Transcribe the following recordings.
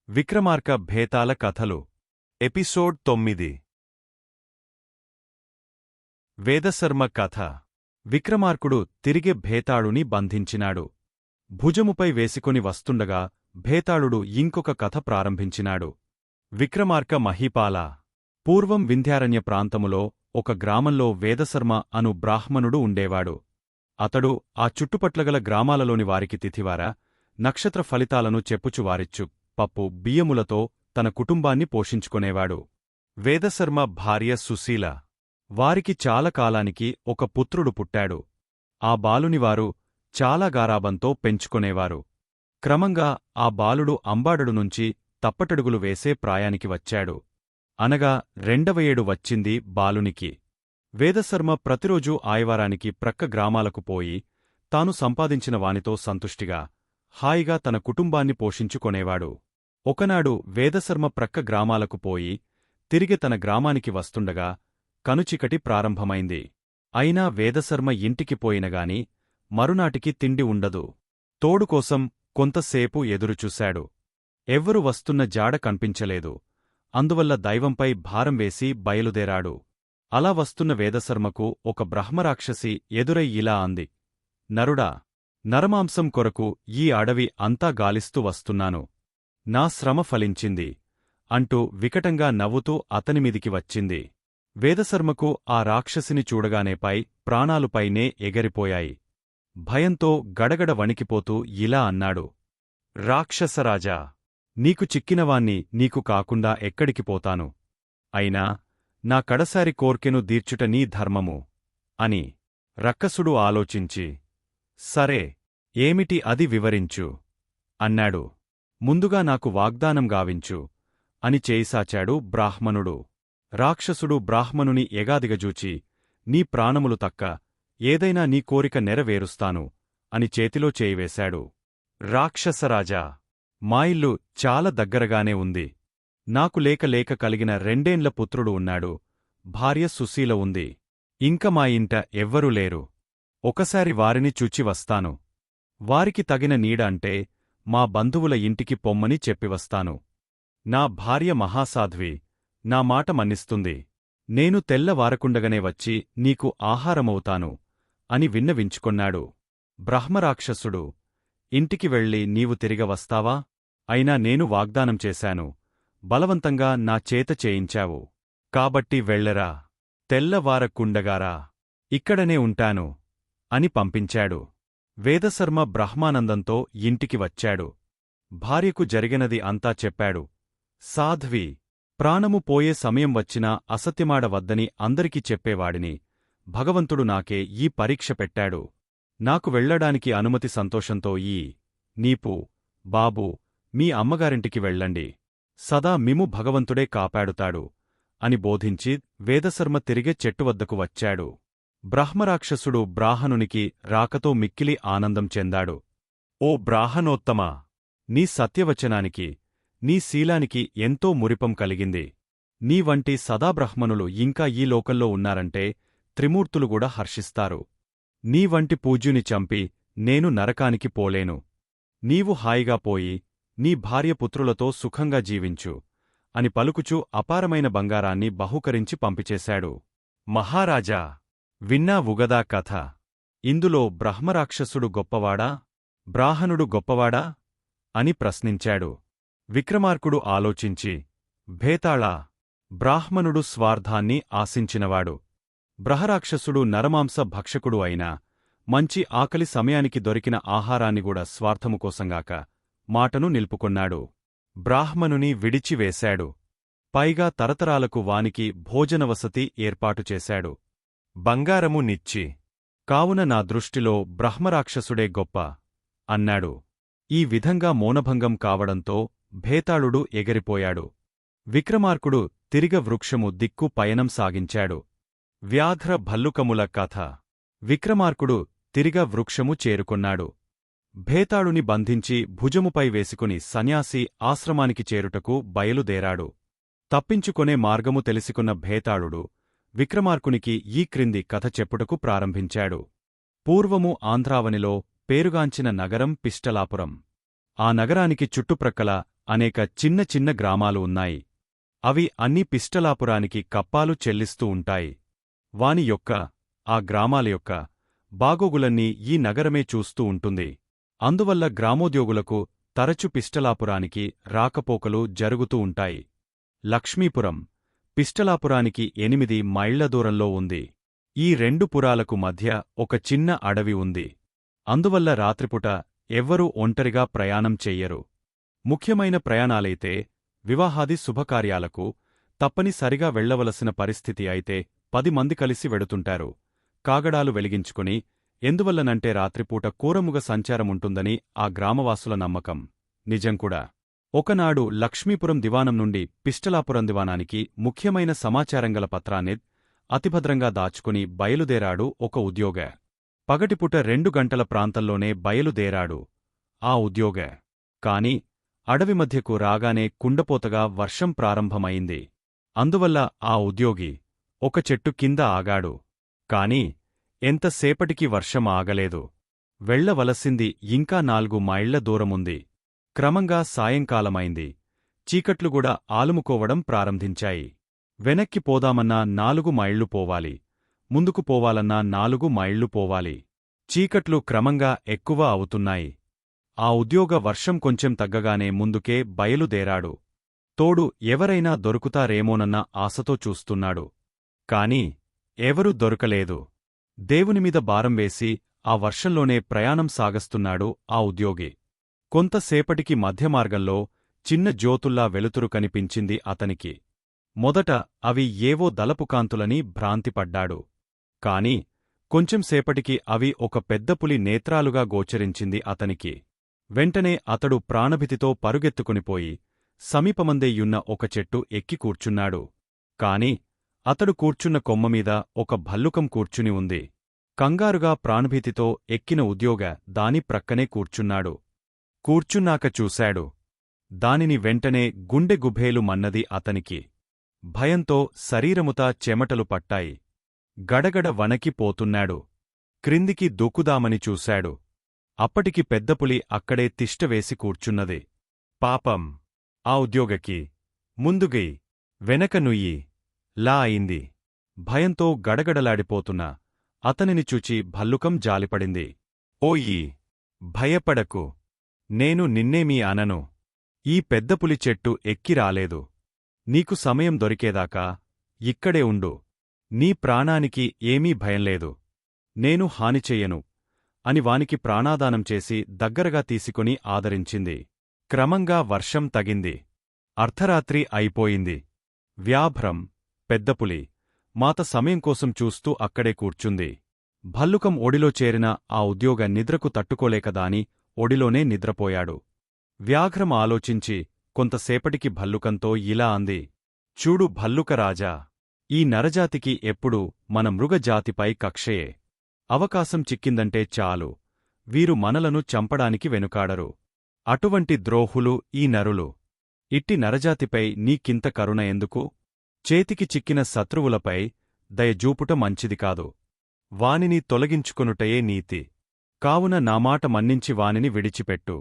విక్రమార్క భేతాల కథలు ఎపిసోడ్ 9 వేదశర్మ కథ. విక్రమార్కుడు తిరిగే భేతాళుని బంధించినాడు. భుజముపై వేసుకొని వస్తుండగా భేతాళుడు ఇంకొక కథ ప్రారంభించినాడు. విక్రమార్క మహీపాల. పూర్వం వింధ్యారణ్య ప్రాంతములో ఒక గ్రామంలో వేదశర్మ అను బ్రాహ్మణుడు ఉండేవాడు. అతడు ఆ చుట్టుపట్లగల గ్రామాలలోని వారికి తిథివార, నక్షత్ర ఫలితాలను చెప్పుచువారిచ్చు పప్పు బియ్యములతో తన కుటుంబాన్ని పోషించుకొనేవాడు. వేదశర్మ భార్య సుశీల. వారికి చాలా కాలానికి ఒక పుత్రుడు పుట్టాడు. ఆ బాలునివారు చాలా గారాబంతో పెంచుకొనేవారు. క్రమంగా ఆ బాలుడు అంబాడడు నుంచి తప్పటడుగులు వేసే ప్రాయానికి వచ్చాడు. అనగా 2వ ఏడు వచ్చింది బాలునికి. వేదశర్మ ప్రతిరోజూ ఆయవారానికి ప్రక్క గ్రామాలకు పోయి తాను సంపాదించిన వానితో సంతుష్టిగా హాయిగా తన కుటుంబాన్ని పోషించుకొనేవాడు. ఒకనాడు వేదశర్మ ప్రక్క గ్రామాలకు పోయి తిరిగి తన గ్రామానికి వస్తుండగా కనుచికటి ప్రారంభమైంది. అయినా వేదశర్మ ఇంటికి పోయినగాని మరునాటికి తిండి ఉండదు. తోడుకోసం కొంతసేపు ఎదురుచూశాడు. ఎవ్వరు వస్తున్న జాడ కనిపించలేదు. అందువల్ల దైవంపై భారం వేసి బయలుదేరాడు. అలా వస్తున్న వేదశర్మకు ఒక బ్రహ్మరాక్షసి ఎదురై ఇలా అంది: నరుడా, నరమాంసం కొరకు ఈ అడవి అంతా గాలిస్తూ వస్తున్నాను. నా శ్రమ ఫలించింది అంటూ వికటంగా నవ్వుతూ అతనిమీదికి వచ్చింది. వేదశర్మకు ఆ రాక్షసిని చూడగానేపై ప్రాణాలుపైనే ఎగరిపోయాయి. భయంతో గడగడ వణికిపోతూ ఇలా అన్నాడు: రాక్షసరాజా, నీకు చిక్కినవాణ్ణి నీకు కాకుండా ఎక్కడికి పోతాను? అయినా నా కడసారి కోర్కెను దీర్చుట నీ ధర్మము అని. రక్కసుడు ఆలోచించి, సరే, ఏమిటి అది వివరించు అన్నాడు. ముందుగా నాకు వాగ్దానం గావించు అని చేయిసాచాడు బ్రాహ్మణుడు. రాక్షసుడు బ్రాహ్మణుని ఎగాదిగజూచి, నీ ప్రాణములు తక్క ఏదైనా నీ కోరిక నెరవేరుస్తాను అని చేతిలో చేయివేశాడు. రాక్షసరాజా, మా ఇల్లు చాలా దగ్గరగానే ఉంది. నాకు లేక లేక కలిగిన 2 ఏండ్ల పుత్రుడు ఉన్నాడు. భార్య సుశీల ఉంది. ఇంక మా ఇంట ఎవ్వరూ లేరు. ఒకసారి వారిని చూచి వస్తాను. వారికి తగిన నీడ అంటే మా బంధువుల ఇంటికి పొమ్మని చెప్పివస్తాను. నా భార్య మహాసాధ్వి, నా మాట మన్నిస్తుంది. నేను తెల్లవారకుండగనే వచ్చి నీకు ఆహారమవుతాను అని విన్నవించుకొన్నాడు. బ్రహ్మరాక్షసుడు, ఇంటికి వెళ్ళి నీవు తిరిగవస్తావా? అయినా నేను వాగ్దానం చేశాను. బలవంతంగా నా చేత చేయించావు. కాబట్టి వెళ్ళరా. తెల్లవారకుండగారా. ఇక్కడనే ఉంటాను అని పంపించాడు. వేదశర్మ బ్రహ్మానందంతో ఇంటికి వచ్చాడు. భార్యకు జరిగినది అంతా చెప్పాడు. సాధ్వి, ప్రాణము పోయే సమయం వచ్చినా అసత్యమాడవద్దని అందరికీ చెప్పేవాడిని. భగవంతుడు నాకే ఈ పరీక్ష పెట్టాడు. నాకు వెళ్లడానికి అనుమతి సంతోషంతో నీపు, బాబూ, మీ అమ్మగారింటికి వెళ్ళండి. సదా మిము భగవంతుడే కాపాడుతాడు అని బోధించి వేదశర్మ తిరిగే చెట్టువద్దకు వచ్చాడు. బ్రహ్మరాక్షసుడు బ్రాహ్మణునికి రాకతో మిక్కిలి ఆనందం చెందాడు. ఓ బ్రాహ్మణోత్తమా, నీ సత్యవచనానికి, నీ శీలానికి ఎంతో మురిపం కలిగింది. నీ వంటి సదాబ్రహ్మణులు ఇంకా ఈ లోకంలో ఉన్నారంటే త్రిమూర్తులుగూడా హర్షిస్తారు. నీ వంటి పూజ్యుని చంపి నేను నరకానికి పోలేను. నీవు హాయిగా పోయి నీ భార్యపుత్రులతో సుఖంగా జీవించు అని పలుకుచూ అపారమైన బంగారాన్ని బహూకరించి పంపిచేశాడు. మహారాజా, విన్నావుగదా కథ. ఇందులో బ్రహ్మరాక్షసుడు గొప్పవాడా, బ్రాహ్మణుడు గొప్పవాడా అని ప్రశ్నించాడు. విక్రమార్కుడు ఆలోచించి, భేతాళా, బ్రాహ్మణుడు స్వార్థాన్ని ఆశించినవాడు. బ్రహరాక్షసుడు నరమాంస భక్షకుడు అయినా మంచి ఆకలి సమయానికి దొరికిన ఆహారాన్నిగూడా స్వార్థము కోసంగాక మాటను నిలుపుకొన్నాడు. బ్రాహ్మణుని విడిచివేశాడు. పైగా తరతరాలకు వానికి భోజనవసతి ఏర్పాటుచేశాడు. బంగారము నిచ్చి. కావున నా దృష్టిలో బ్రహ్మరాక్షసుడే గొప్ప అన్నాడు. ఈ విధంగా మౌనభంగం కావడంతో భేతాళుడు ఎగిరిపోయాడు. విక్రమార్కుడు తిరిగ వృక్షము దిక్కు పయనం సాగించాడు. వ్యాఘ్ర భల్లుకముల కథ. విక్రమార్కుడు తిరిగ వృక్షము చేరుకొన్నాడు. భేతాళుని బంధించి భుజముపై వేసుకుని సన్యాసి ఆశ్రమానికి చేరుటకు బయలుదేరాడు. తప్పించుకొనే మార్గము తెలిసికున్న భేతాళుడు విక్రమార్కునికి ఈ క్రింది కథ చెప్పుటకు ప్రారంభించాడు. పూర్వము ఆంధ్రావనిలో పేరుగాంచిన నగరం పిష్టలాపురం. ఆ నగరానికి చుట్టుప్రక్కల అనేక చిన్న చిన్న గ్రామాలు ఉన్నాయి. అవి అన్ని పిష్టలాపురానికి కప్పాలు చెల్లిస్తూ ఉంటాయి. వాని యొక్క ఆ గ్రామాల యొక్క బాగోగులన్నీ ఈ నగరమే చూస్తూ ఉంటుంది. అందువల్ల గ్రామోద్యోగులకు తరచు పిష్టలాపురానికి రాకపోకలు జరుగుతూ ఉంటాయి. లక్ష్మీపురం పిష్టలాపురానికి 8 మైళ్ల దూరంలో ఉంది. ఈ 2 పురాలకు మధ్య ఒక చిన్న అడవి ఉంది. అందువల్ల రాత్రిపూట ఎవ్వరూ ఒంటరిగా ప్రయాణం చెయ్యరు. ముఖ్యమైన ప్రయాణాలైతే వివాహాది శుభకార్యాలకు తప్పనిసరిగా వెళ్లవలసిన పరిస్థితి అయితే 10 మంది కలిసి వెడుతుంటారు. కాగడాలు వెలిగించుకుని. ఎందువల్లనంటే రాత్రిపూట కూరముగ సంచారముంటుందని ఆ గ్రామవాసుల నమ్మకం. నిజంకూడా. ఒకనాడు లక్ష్మీపురం దివాణం నుండి పిష్టలాపురం దివాణానికి ముఖ్యమైన సమాచారంగల పత్రాన్ని అతిభద్రంగా దాచుకుని బయలుదేరాడు ఒక ఉద్యోగ. పగటిపూట 2 గంటల ప్రాంతంలోనే బయలుదేరాడు ఆ ఉద్యోగ. కాని అడవి మధ్యకు రాగానే కుండపోతగా వర్షం ప్రారంభమైంది. అందువల్ల ఆ ఉద్యోగి ఒక చెట్టు కింద ఆగాడు. కాని ఎంతసేపటికి వర్షం ఆగలేదు. వెళ్లవలసింది ఇంకా 4 మైళ్ల దూరముంది. క్రమంగా సాయంకాలమైంది. చీకట్లుగూడా ఆలుముకోవడం ప్రారంభించాయి. వెనక్కి పోదామన్నా 4 మైళ్లు పోవాలి. ముందుకు పోవాలన్నా 4 మైళ్లు పోవాలి. చీకట్లు క్రమంగా ఎక్కువ అవుతున్నాయి. ఆ ఉద్యోగ వర్షం కొంచెం తగ్గగానే ముందుకే బయలుదేరాడు. తోడు ఎవరైనా దొరుకుతారేమోనన్న ఆశతో చూస్తున్నాడు. కాని ఎవరూ దొరకలేదు. దేవునిమీద భారం వేసి ఆ వర్షంలోనే ప్రయాణం సాగస్తున్నాడు ఆ ఉద్యోగి. కొంతసేపటికి మధ్యమార్గంలో చిన్న జ్యోతుల్లా వెలుతురు కనిపించింది అతనికి. మొదట అవి ఏవో దలపుకాంతులని భ్రాంతిపడ్డాడు. కాని కొంచెంసేపటికి అవి ఒక పెద్ద పులి నేత్రాలుగా గోచరించింది అతనికి. వెంటనే అతడు ప్రాణభీతితో పరుగెత్తుకునిపోయి సమీపమందేయున్న ఒక చెట్టు ఎక్కి కూర్చున్నాడు. కాని అతడు కూర్చున్న కొమ్మమీద ఒక భల్లుకం కూర్చుని ఉంది. కంగారుగా ప్రాణభీతితో ఎక్కిన ఉద్యోగ దాని ప్రక్కనే కూర్చున్నాడు. కూర్చున్నాక చూశాడు. దానిని వెంటనే గుండె గుభేలు మన్నది అతనికి. భయంతో శరీరముతా చెమటలు పట్టాయి. గడగడ వణకిపోతున్నాడు. క్రిందికి దూకుదామని చూశాడు. అప్పటికి పెద్దపులి అక్కడే తిష్టవేసి కూర్చున్నది. పాపం ఆ ఉద్యోగకి ముందుగీ వెనక నుయ్యి లా అయింది. భయంతో గడగడలాడిపోతున్న అతనిని చూచి భల్లుకం జాలిపడింది. ఓయీ, భయపడకు, నేను నిన్నేమీ అనను. ఈ పెద్దపులి చెట్టు ఎక్కి రాలేదు. నీకు సమయం దొరికేదాకా ఇక్కడే ఉండు. నీ ప్రాణానికి ఏమీ భయంలేదు. నేను హానిచెయ్యను అని వానికి ప్రాణాదానం చేసి దగ్గరగా తీసుకుని ఆదరించింది. క్రమంగా వర్షం తగింది. అర్ధరాత్రి అయిపోయింది. వ్యాభ్రం పెద్దపులి మాత సమయం కోసం చూస్తూ అక్కడే కూర్చుంది. భల్లుకం ఒడిలో చేరిన ఆ ఉద్యోగ నిద్రకు తట్టుకోలేకదాని ఒడిలోనే నిద్రపోయాడు. వ్యాఘ్రం ఆలోచించి కొంతసేపటికి భల్లుకంతో ఇలా అంది. చూడు భల్లుకరాజా, ఈ నరజాతికి ఎప్పుడూ మన మృగజాతిపై కక్షయే. అవకాశం చిక్కిందంటే చాలు, వీరు మనలను చంపడానికి వెనుకాడరు. అటువంటి ద్రోహులు ఈ నరులు. ఇట్టి నరజాతిపై నీకింత కరుణ ఎందుకు? చేతికి చిక్కిన శత్రువులపై దయజూపుట మంచిది కాదు. వానిని తొలగించుకొనుటయే నీతి. కావున నా మాట మన్నించి వానిని విడిచిపెట్టు.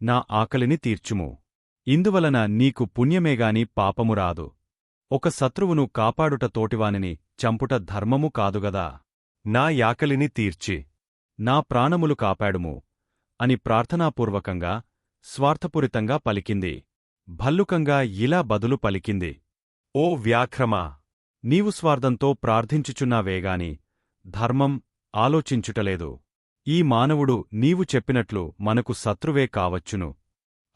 నా ఆకలిని తీర్చుము. ఇందువలన నీకు పుణ్యమేగాని పాపము రాదు. ఒక శత్రువును కాపాడుట తోటివానిని చంపుట ధర్మము కాదుగదా. నా యాకలిని తీర్చి నా ప్రాణములు కాపాడుము అని ప్రార్థనాపూర్వకంగా స్వార్థపూరితంగా పలికింది. భల్లుకంగా ఇలా బదులు పలికింది. ఓ వ్యాఘ్రమా, నీవు స్వార్థంతో ప్రార్థించుచున్నావేగాని ధర్మం ఆలోచించుటలేదు. ఈ మానవుడు నీవు చెప్పినట్లు మనకు శత్రువే కావచ్చును.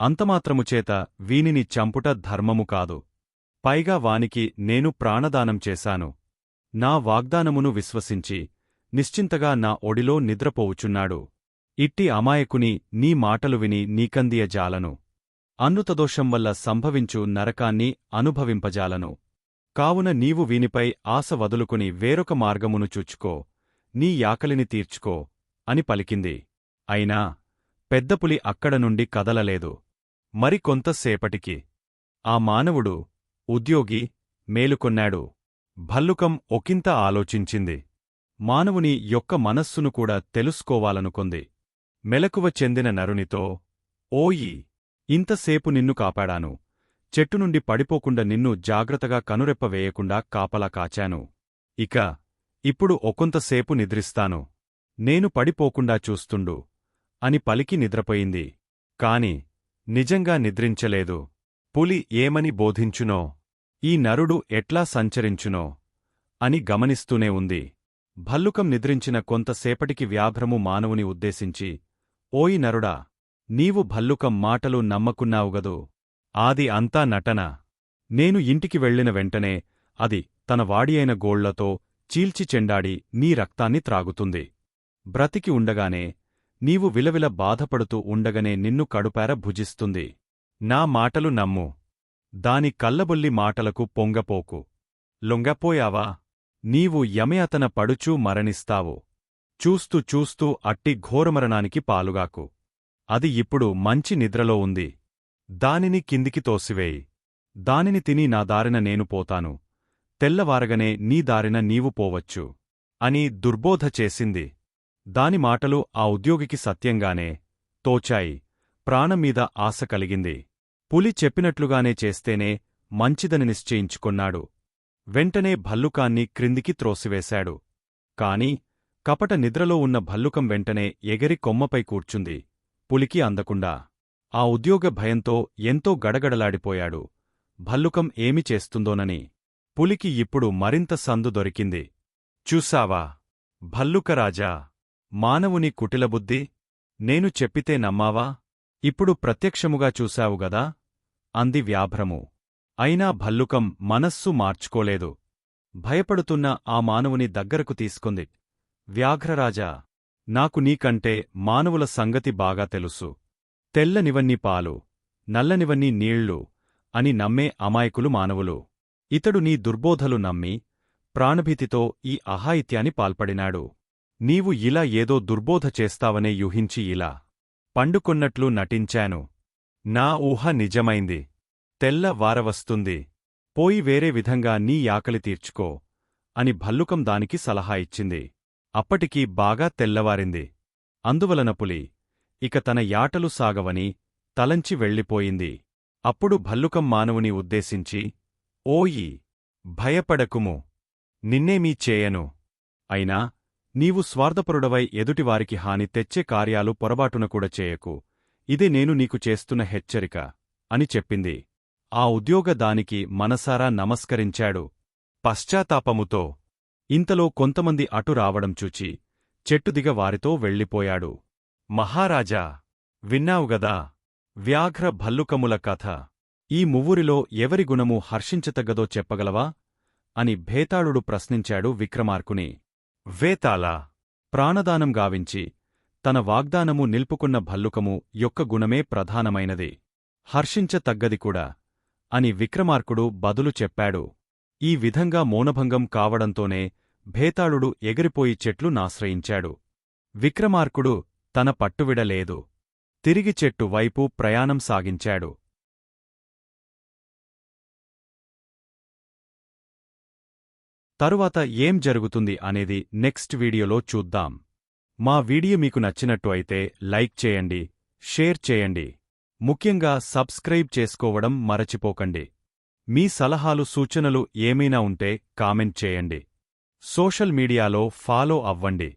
అంతమాత్రముచేత వీనిని చంపుట ధర్మము కాదు. పైగా వానికి నేను ప్రాణదానం చేశాను. నా వాగ్దానమును విశ్వసించి నిశ్చింతగా నా ఒడిలో నిద్రపోవుచున్నాడు. ఇట్టి అమాయకుని నీ మాటలు విని నీకందియజాలను. అన్నృతదోషం వల్ల సంభవించు నరకాన్ని అనుభవింపజాలను. కావున నీవు వీనిపై ఆశ వదులుకుని వేరొక మార్గమును చూచుకో, నీ యాకలిని తీర్చుకో అని పలికింది. అయినా పెద్దపులి అక్కడ నుండి కదలలేదు. మరికొంతసేపటికి ఆ మానవుడు ఉద్యోగి మేలుకొన్నాడు. భల్లుకం ఒకింత ఆలోచించింది. మానవుని యొక్క మనస్సును కూడా తెలుసుకోవాలనుకొంది. మెలకువ చెందిన నరునితో, ఓయి, ఇంతసేపు నిన్ను కాపాడాను. చెట్టు నుండి పడిపోకుండా నిన్ను జాగ్రత్తగా కనురెప్ప వేయకుండా కాపలా కాచాను. ఇప్పుడు ఒకంతసేపు నిద్రిస్తాను. నేను పడిపోకుండా చూస్తుండు అని పలికి నిద్రపోయింది. కాని నిజంగా నిద్రించలేదు. పులి ఏమని బోధించునో, ఈ నరుడు ఎట్లా సంచరించునో అని గమనిస్తూనే ఉంది. భల్లుకం నిద్రించిన కొంతసేపటికి వ్యాఘ్రము మానవుని ఉద్దేశించి, ఓయి నరుడా, నీవు భల్లుకం మాటలు నమ్మకున్నావుగదు. ఆది అంతా నటన. నేను ఇంటికి వెళ్ళిన వెంటనే అది తన వాడియైన గోళ్లతో చీల్చి చెండాడి నీ రక్తాన్ని త్రాగుతుంది. బ్రతికి ఉండగానే నీవు విలవిల బాధపడుతూ ఉండగనే నిన్ను కడుపార భుజిస్తుంది. నా మాటలు నమ్ము. దాని కల్లబొల్లి మాటలకు పొంగపోకు. లొంగపోయావా, నీవు యమయాతన పడుచూ మరణిస్తావు. చూస్తూ చూస్తూ అట్టి ఘోరమరణానికి పాలుగాకు. అది ఇప్పుడు మంచి నిద్రలో ఉంది. దానిని కిందికి తోసివేయి. దానిని తిని నా దారిన నేను పోతాను. తెల్లవారగనే నీ దారిన నీవు పోవచ్చు అని దుర్బోధ చేసింది. దాని మాటలు ఆ ఉద్యోగికి సత్యంగానే తోచాయి. ప్రాణంమీద ఆశ కలిగింది. పులి చెప్పినట్లుగానే చేస్తేనే మంచిదని నిశ్చయించుకొన్నాడు. వెంటనే భల్లుకాన్ని క్రిందికి త్రోసివేశాడు. కాని కపట నిద్రలో ఉన్న భల్లుకం వెంటనే ఎగిరి కొమ్మపై కూర్చుంది, పులికి అందకుండా. ఆ ఉద్యోగ భయంతో ఎంతో గడగడలాడిపోయాడు, భల్లుకం ఏమి చేస్తుందోనని. పులికి ఇప్పుడు మరింత సందు దొరికింది. చూసావా, భల్లుకరాజా, మానవుని కుటిలబుద్ధి! నేను చెప్పితే నమ్మావా? ఇప్పుడు ప్రత్యక్షముగా చూశావుగదా అంది వ్యాఘ్రము. అయినా భల్లుకం మనస్సు మార్చుకోలేదు. భయపడుతున్న ఆ మానవుని దగ్గరకు తీసుకుంది. వ్యాఘ్రరాజా, నాకు నీకంటే మానవుల సంగతి బాగా తెలుసు. తెల్లనివన్నీ పాలు, నల్లనివన్నీ నీళ్లు అని నమ్మే అమాయకులు మానవులు. ఇతడు నీ దుర్బోధలు నమ్మి ప్రాణభీతితో ఈ అహాయిత్యాన్ని పాల్పడినాడు. నీవు ఇలా ఏదో దుర్బోధ చేస్తావనే యూహించి ఇలా పండుకొన్నట్లు నటించాను. నా ఊహ నిజమైంది. తెల్ల వారవస్తుంది. పోయి వేరే విధంగా నీ యాకలి తీర్చుకో అని భల్లుకం దానికి సలహా ఇచ్చింది. అప్పటికి బాగా తెల్లవారింది. అందువలన పులి ఇక తన యాటలు సాగవని తలంచి వెళ్ళిపోయింది. అప్పుడు భల్లుకం మానవుని ఉద్దేశించి, ఓయి, భయపడకుము. నిన్నేమీ చేయను. అయినా నీవు స్వార్థపరుడవై ఎదుటివారికి హాని తెచ్చే కార్యాలు పొరబాటున కూడా చేయకు. ఇదే నేను నీకు చేస్తున్న హెచ్చరిక అని చెప్పింది. ఆ ఉద్యోగ దానికి మనసారా నమస్కరించాడు పశ్చాత్తాపముతో. ఇంతలో కొంతమంది అటు రావడం చూచి చెట్టుదిగ వారితో వెళ్ళిపోయాడు. మహారాజా, విన్నావుగదా వ్యాఘ్ర భల్లుకముల కథ. ఈ మువ్వురిలో ఎవరి గుణము హర్షించతగ్గదో చెప్పగలవా అని భేతాళుడు ప్రశ్నించాడు విక్రమార్కుని. వేతాళా, ప్రాణదానం గావించి తన వాగ్దానము నిల్పుకున్న భల్లుకము యొక్క గుణమే ప్రధానమైనది, హర్షించతగ్గది కూడా అని విక్రమార్కుడు బదులు చెప్పాడు. ఈ విధంగా మౌనభంగం కావడంతోనే భేతాళుడు ఎగిరిపోయి చెట్లు నాశ్రయించాడు. విక్రమార్కుడు తన పట్టువిడలేదు. తిరిగి చెట్టు వైపు ప్రయాణం సాగించాడు. తరువాత ఏం జరుగుతుంది అనేది నెక్స్ట్ వీడియోలో చూద్దాం. మా వీడియో మీకు నచ్చినట్టు అయితే లైక్ చేయండి, షేర్ చేయండి. ముఖ్యంగా సబ్స్క్రైబ్ చేసుకోవడం మరచిపోకండి. మీ సలహాలు సూచనలు ఏమైనా ఉంటే కామెంట్ చేయండి. సోషల్ మీడియాలో ఫాలో అవ్వండి.